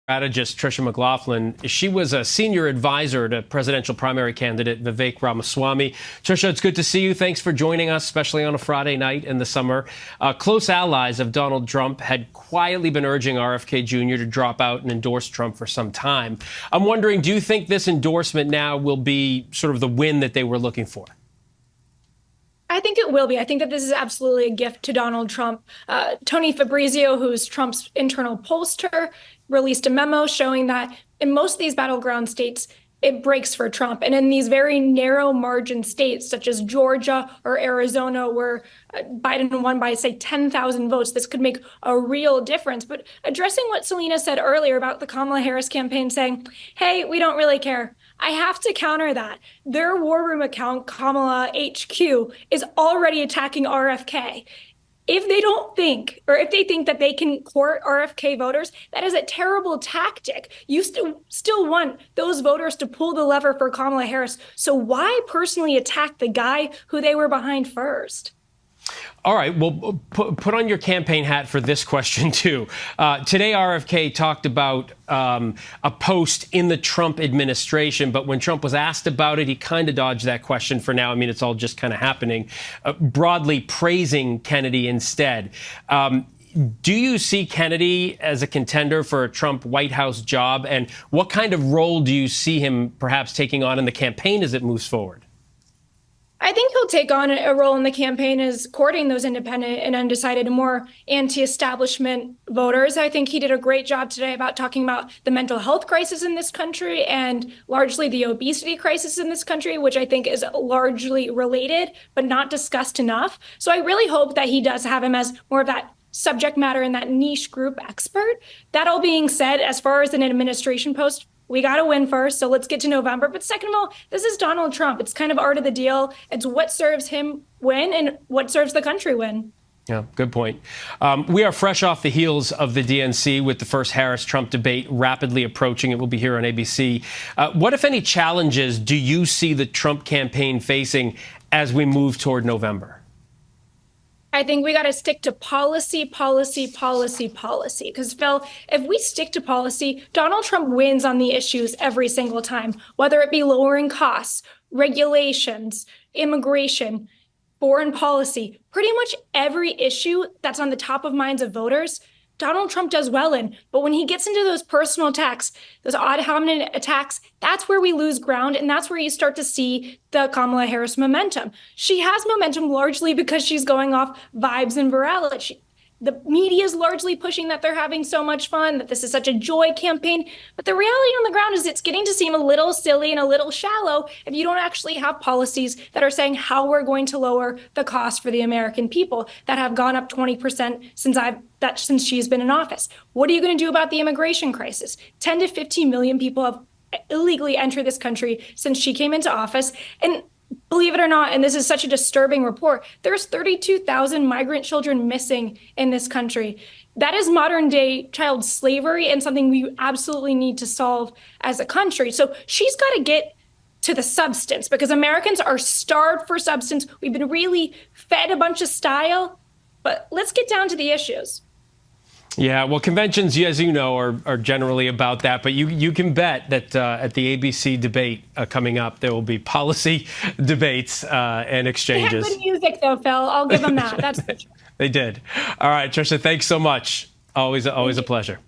Strategist Tricia McLaughlin. She was a senior advisor to presidential primary candidate Vivek Ramaswamy. Tricia, it's good to see you. Thanks for joining us, especially on a Friday night in the summer. Close allies of Donald Trump had quietly been urging RFK Jr. to drop out and endorse Trump for some time. I'm wondering, do you think this endorsement now will be sort of the win that they were looking for? I think it will be. I think that this is absolutely a gift to Donald Trump. Tony Fabrizio, who's Trump's internal pollster, released a memo showing that in most of these battleground states, it breaks for Trump. And in these very narrow margin states, such as Georgia or Arizona, where Biden won by, say, 10,000 votes, this could make a real difference. But addressing what Selena said earlier about the Kamala Harris campaign saying, hey, we don't really care, I have to counter that. Their war room account, Kamala HQ, is already attacking RFK. If they don't think, or if they think that they can court RFK voters, that is a terrible tactic. You still want those voters to pull the lever for Kamala Harris. So why personally attack the guy who they were behind first? All right. Well, put on your campaign hat for this question, too. Today, RFK talked about a post in the Trump administration. But when Trump was asked about it, he kind of dodged that question for now. I mean, it's all just kind of happening, broadly praising Kennedy instead. Do you see Kennedy as a contender for a Trump White House job? And what kind of role do you see him perhaps taking on in the campaign as it moves forward? I think he'll take on a role in the campaign as courting those independent and undecided and more anti-establishment voters. I think he did a great job today about talking about the mental health crisis in this country and largely the obesity crisis in this country, which I think is largely related, but not discussed enough. So I really hope that he does have him as more of that subject matter and that niche group expert. That all being said, as far as an administration post, we got to win first, so let's get to November. But second of all, this is Donald Trump. It's kind of art of the deal. It's what serves him win and what serves the country win. Yeah, good point. We are fresh off the heels of the DNC with the first Harris-Trump debate rapidly approaching. It will be here on ABC. What, if any, challenges do you see the Trump campaign facing as we move toward November? I think we got to stick to policy. Because, Phil, if we stick to policy, Donald Trump wins on the issues every single time, whether it be lowering costs, regulations, immigration, foreign policy, pretty much every issue that's on the top of minds of voters, Donald Trump does well in. But when he gets into those personal attacks, those ad hominem attacks, that's where we lose ground. And that's where you start to see the Kamala Harris momentum. She has momentum largely because she's going off vibes and virality. The media is largely pushing that they're having so much fun, that this is such a joy campaign. But the reality on the ground is it's getting to seem a little silly and a little shallow if you don't actually have policies that are saying how we're going to lower the cost for the American people that have gone up 20% since she's been in office. What are you going to do about the immigration crisis? 10 to 15 million people have illegally entered this country since she came into office. And believe it or not, and this is such a disturbing report, there's 32,000 migrant children missing in this country. That is modern day child slavery and something we absolutely need to solve as a country. So she's got to get to the substance because Americans are starved for substance. We've been really fed a bunch of style, but let's get down to the issues. Yeah, well, conventions, as you know, are generally about that. But you can bet that at the ABC debate coming up, there will be policy debates and exchanges. They have good music, though, Phil. I'll give them that. That's for sure. They did. All right, Tricia, thanks so much. Always a pleasure.